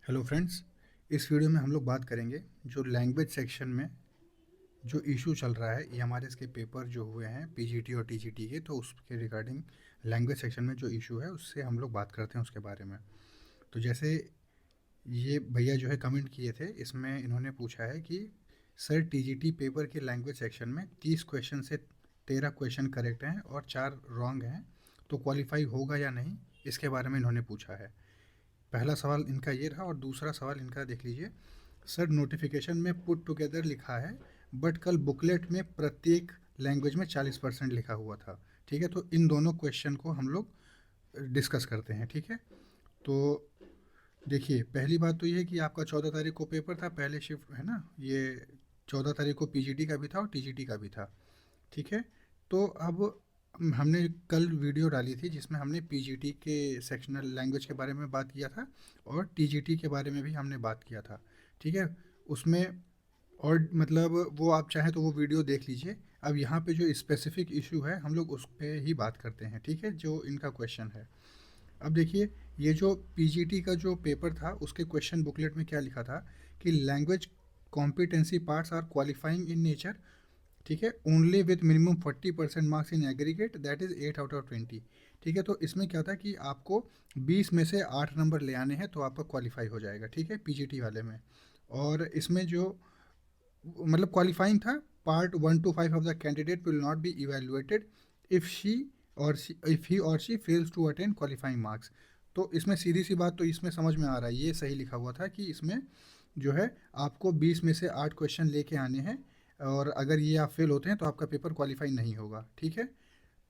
Hello friends. इस video में हम लोग बात करेंगे जो लैंग्वेज सेक्शन में जो इशू चल रहा है। ये हमारे इसके पेपर जो हुए हैं पीजीटी और टीजीटी के, तो उसके रिगार्डिंग लैंग्वेज सेक्शन में जो इशू है उससे हम लोग बात करते हैं उसके बारे में। तो जैसे ये भैया जो है कमेंट किए थे, इसमें इन्होंने पूछा है कि सर टीजीटी पेपर के लैंग्वेज सेक्शन में 30 क्वेश्चन से 13 क्वेश्चन करेक्ट हैं और 4 रॉन्ग हैं, तो क्वालिफाई होगा या नहीं, इसके बारे में इन्होंने पूछा है। पहला सवाल इनका ये रहा और दूसरा सवाल इनका देख लीजिए। सर नोटिफिकेशन में पुट टुगेदर लिखा है, बट कल बुकलेट में प्रत्येक लैंग्वेज में 40% लिखा हुआ था। ठीक है, तो इन दोनों क्वेश्चन को हम लोग डिस्कस करते हैं। ठीक है, तो देखिए पहली बात तो ये है कि आपका 14 तारीख को पेपर था, पहले शिफ्ट है ना, ये 14 तारीख को पीजीटी का भी था और टीजीटी का भी था। ठीक है, तो अब हमने कल वीडियो डाली थी जिसमें हमने पीजीटी के सेक्शनल लैंग्वेज के बारे में बात किया था और टीजीटी के बारे में भी हमने बात किया था। ठीक है, उसमें और मतलब वो आप चाहें तो वो वीडियो देख लीजिए। अब यहाँ पे जो स्पेसिफिक इशू है हम लोग उस पर ही बात करते हैं। ठीक है, जो इनका क्वेश्चन है, अब देखिए ये जो पीजीटी का जो पेपर था उसके क्वेश्चन बुकलेट में क्या लिखा था कि language competency parts are qualifying in nature. ठीक है, only with minimum 40% marks in aggregate, that is 8/20। ठीक है, तो इसमें क्या था कि आपको 20 में से 8 नंबर ले आने हैं तो आपका क्वालिफाई हो जाएगा। ठीक है, पीजीटी वाले में। और इसमें जो मतलब क्वालिफाइंग था, part 1 to 5 of the candidate will not be evaluated if he और she fails to attain qualifying marks. तो इसमें सीधी सी बात तो इसमें समझ में आ रहा है, ये सही लिखा हुआ था कि इसमें जो है आपको 20 में से 8 क्वेश्चन लेके आने हैं और अगर ये आप फेल होते हैं तो आपका पेपर क्वालिफाई नहीं होगा। ठीक है,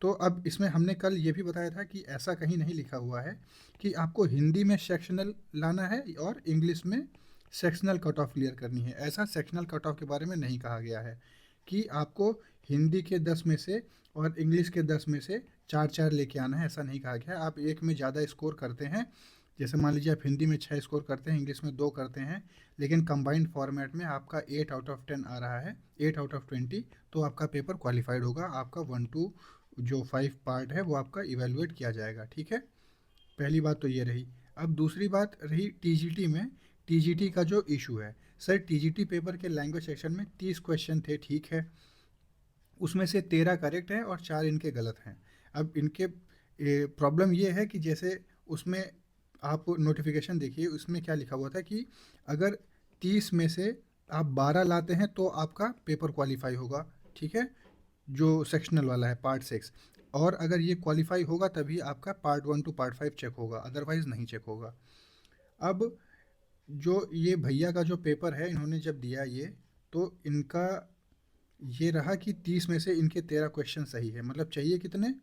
तो अब इसमें हमने कल ये भी बताया था कि ऐसा कहीं नहीं लिखा हुआ है कि आपको हिंदी में सेक्शनल लाना है और इंग्लिश में सेक्शनल कट ऑफ क्लियर करनी है। ऐसा सेक्शनल कट ऑफ के बारे में नहीं कहा गया है कि आपको हिंदी के 10 में से और इंग्लिश के 10 में से 4-4 लेके आना है, ऐसा नहीं कहा गया है। आप एक में ज़्यादा स्कोर करते हैं, जैसे मान लीजिए आप हिंदी में 6 स्कोर करते हैं, इंग्लिश में 2 करते हैं, लेकिन कंबाइंड फॉर्मेट में आपका 8/10 आ रहा है, 8/20, तो आपका पेपर क्वालिफाइड होगा। आपका 1 to 5 पार्ट है वो आपका इवेलुएट किया जाएगा। ठीक है, पहली बात तो ये रही। अब दूसरी बात रही टीजीटी में, टीजीटी का जो इशू है। सर टीजीटी पेपर के लैंग्वेज सेक्शन में 30 क्वेश्चन थे, ठीक है, उसमें से 13 करेक्ट हैं और 4 इनके गलत हैं। अब इनके प्रॉब्लम ये है कि जैसे उसमें आप नोटिफिकेशन देखिए, उसमें क्या लिखा हुआ था कि अगर 30 में से आप 12 लाते हैं तो आपका पेपर क्वालिफाई होगा। ठीक है, जो सेक्शनल वाला है पार्ट 6, और अगर ये क्वालिफाई होगा तभी आपका पार्ट 1 to पार्ट 5 चेक होगा, अदरवाइज़ नहीं चेक होगा। अब जो ये भैया का जो पेपर है इन्होंने जब दिया ये, तो इनका ये रहा कि 30 में से इनके 13 क्वेश्चन सही है। मतलब चाहिए कितने,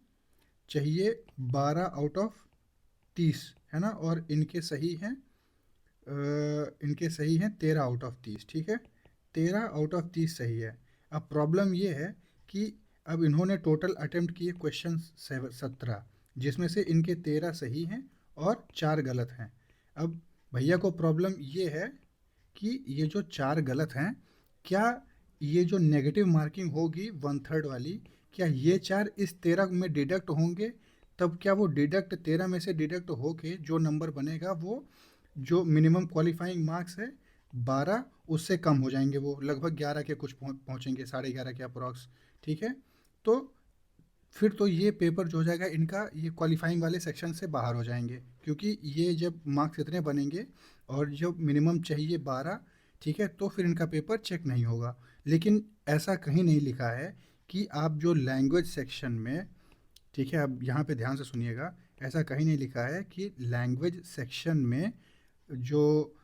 चाहिए 12/30, है ना, और इनके सही हैं इनके सही हैं 13/30। ठीक है, 13/30 सही है। अब प्रॉब्लम ये है कि अब इन्होंने टोटल अटेम्प्ट किए क्वेश्चन 17, जिसमें से इनके 13 सही हैं और 4 गलत हैं। अब भैया को प्रॉब्लम ये है कि ये जो 4 गलत हैं, क्या ये जो नेगेटिव मार्किंग होगी 1/3 वाली, क्या ये 4 इस 13 में डिडक्ट होंगे? तब क्या वो डिडक्ट 13 में से डिडक्ट होके जो नंबर बनेगा वो जो मिनिमम क्वालिफाइंग मार्क्स है 12, उससे कम हो जाएंगे, वो लगभग 11 के कुछ पहुँचेंगे, 11:30 के अप्रॉक्स। ठीक है, तो फिर तो ये पेपर जो हो जाएगा इनका, ये क्वालिफाइंग वाले सेक्शन से बाहर हो जाएंगे, क्योंकि ये जब मार्क्स इतने बनेंगे और जो मिनिमम चाहिए 12, ठीक है, तो फिर इनका पेपर चेक नहीं होगा। लेकिन ऐसा कहीं नहीं लिखा है कि आप जो लैंग्वेज सेक्शन में, ठीक है, अब यहाँ पे ध्यान से सुनिएगा, ऐसा कहीं नहीं लिखा है कि लैंग्वेज सेक्शन में जो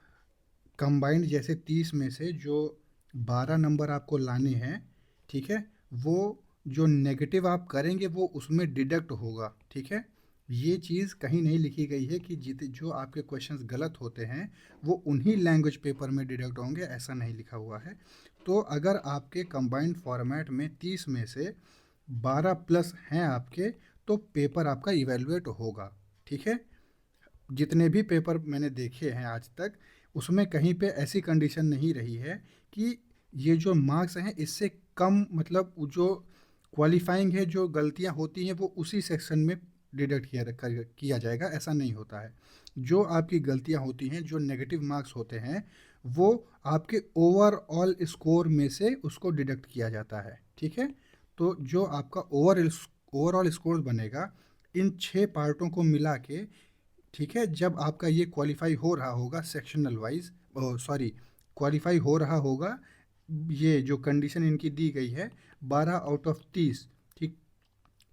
कंबाइंड जैसे 30 में से जो 12 नंबर आपको लाने हैं, ठीक है, वो जो नेगेटिव आप करेंगे वो उसमें डिडक्ट होगा। ठीक है, ये चीज़ कहीं नहीं लिखी गई है कि जित जो आपके क्वेश्चंस गलत होते हैं वो उन्हीं लैंग्वेज पेपर में डिडक्ट होंगे, ऐसा नहीं लिखा हुआ है। तो अगर आपके कंबाइंड फॉर्मेट में 30 में से 12 प्लस हैं आपके, तो पेपर आपका इवेलुएट होगा। ठीक है, जितने भी पेपर मैंने देखे हैं आज तक, उसमें कहीं पे ऐसी कंडीशन नहीं रही है कि ये जो मार्क्स हैं इससे कम, मतलब जो क्वालिफाइंग है, जो गलतियां होती हैं वो उसी सेक्शन में डिडक्ट किया जाएगा, ऐसा नहीं होता है। जो आपकी गलतियां होती हैं, जो नेगेटिव मार्क्स होते हैं, वो आपके ओवरऑल स्कोर में से उसको डिडक्ट किया जाता है, ठीक है। तो जो आपका ओवरऑल स्कोर बनेगा इन 6 पार्टों को मिला के, ठीक है, जब आपका ये क्वालिफाई हो रहा होगा सेक्शनल वाइज, सॉरी, क्वालिफाई हो रहा होगा, ये जो कंडीशन इनकी दी गई है 12/30, ठीक,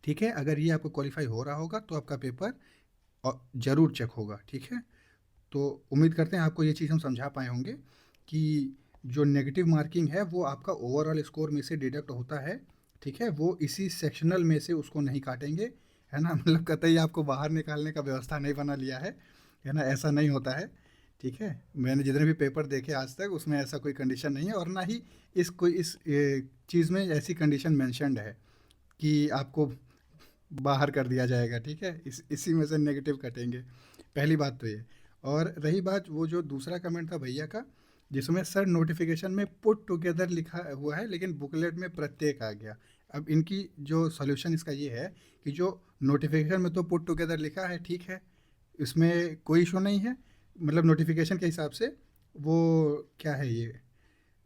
ठीक है, अगर ये आपको क्वालिफाई हो रहा होगा तो आपका पेपर ज़रूर चेक होगा, ठीक है। तो उम्मीद करते हैं आपको ये चीज़ हम समझा पाए होंगे कि जो नेगेटिव मार्किंग है वो आपका ओवरऑल स्कोर में से डिडक्ट होता है, ठीक है। वो इसी सेक्शनल में से उसको नहीं काटेंगे, है ना। मतलब कतई आपको बाहर निकालने का व्यवस्था नहीं बना लिया है ना, ऐसा नहीं होता है, ठीक है। मैंने जितने भी पेपर देखे आज तक उसमें ऐसा कोई कंडीशन नहीं है, और ना ही इस चीज़ में ऐसी कंडीशन मेंशन्ड है कि आपको बाहर कर दिया जाएगा, ठीक है। इसी में से नेगेटिव कटेंगे, पहली बात तो ये। और रही बात वो जो दूसरा कमेंट था भैया का, जिसमें सर नोटिफिकेशन में पुट टुगेदर लिखा हुआ है लेकिन बुकलेट में प्रत्येक आ गया। अब इनकी जो सॉल्यूशन इसका ये है कि जो नोटिफिकेशन में तो पुट टुगेदर लिखा है, ठीक है, इसमें कोई इशू नहीं है, मतलब नोटिफिकेशन के हिसाब से वो क्या है ये,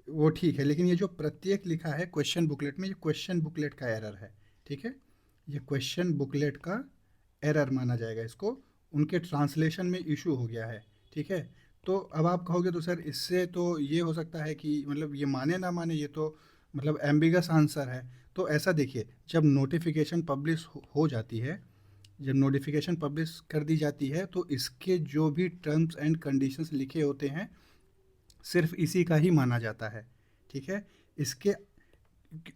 वो ठीक है। लेकिन ये जो प्रत्येक लिखा है क्वेश्चन बुकलेट में, ये क्वेश्चन बुकलेट का एरर है, ठीक है। ये क्वेश्चन बुकलेट का एरर माना जाएगा इसको, उनके ट्रांसलेशन में इशू हो गया है, ठीक है। तो अब आप कहोगे तो सर इससे तो ये हो सकता है कि मतलब ये माने ना माने, ये तो मतलब एम्बिगस आंसर है। तो ऐसा देखिए, जब नोटिफिकेशन पब्लिश हो जाती है, जब नोटिफिकेशन पब्लिश कर दी जाती है तो इसके जो भी टर्म्स एंड कंडीशंस लिखे होते हैं सिर्फ इसी का ही माना जाता है, ठीक है। इसके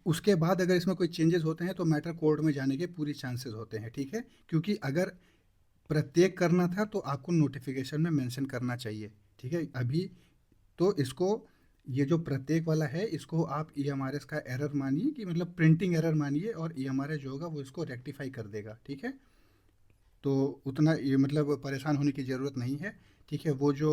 उसके बाद अगर इसमें कोई चेंजेस होते हैं तो मैटर कोर्ट में जाने के पूरी चांसेस होते हैं, ठीक है। क्योंकि अगर प्रत्येक करना था तो आपको नोटिफिकेशन में मेंशन करना चाहिए, ठीक है। अभी तो इसको, ये जो प्रत्येक वाला है इसको आप EMRS का एरर मानिए, कि मतलब प्रिंटिंग एरर मानिए, और EMRS जो होगा वो इसको रेक्टिफाई कर देगा, ठीक है। तो उतना ये मतलब परेशान होने की ज़रूरत नहीं है, ठीक है। वो जो,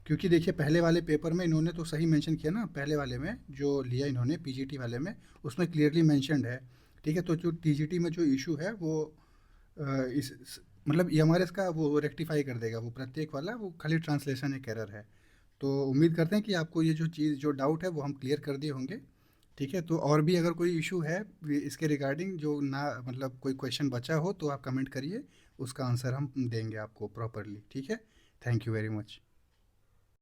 क्योंकि देखिए पहले वाले पेपर में इन्होंने तो सही मेंशन किया ना, पहले वाले में जो लिया इन्होंने PGT वाले में, उसमें क्लियरली मेंशन्ड है, ठीक है। तो जो TGT में जो इशू है वो मतलब EMRS का वो रेक्टिफाई कर देगा, वो प्रत्येक वाला, वो खाली ट्रांसलेशन एक एरर है। तो उम्मीद करते हैं कि आपको ये जो चीज़, जो डाउट है वो हम क्लियर कर दिए होंगे, ठीक है। तो और भी अगर कोई इशू है इसके रिगार्डिंग, जो ना मतलब कोई क्वेश्चन बचा हो, तो आप कमेंट करिए, उसका आंसर हम देंगे आपको प्रॉपरली, ठीक है। Thank you very much.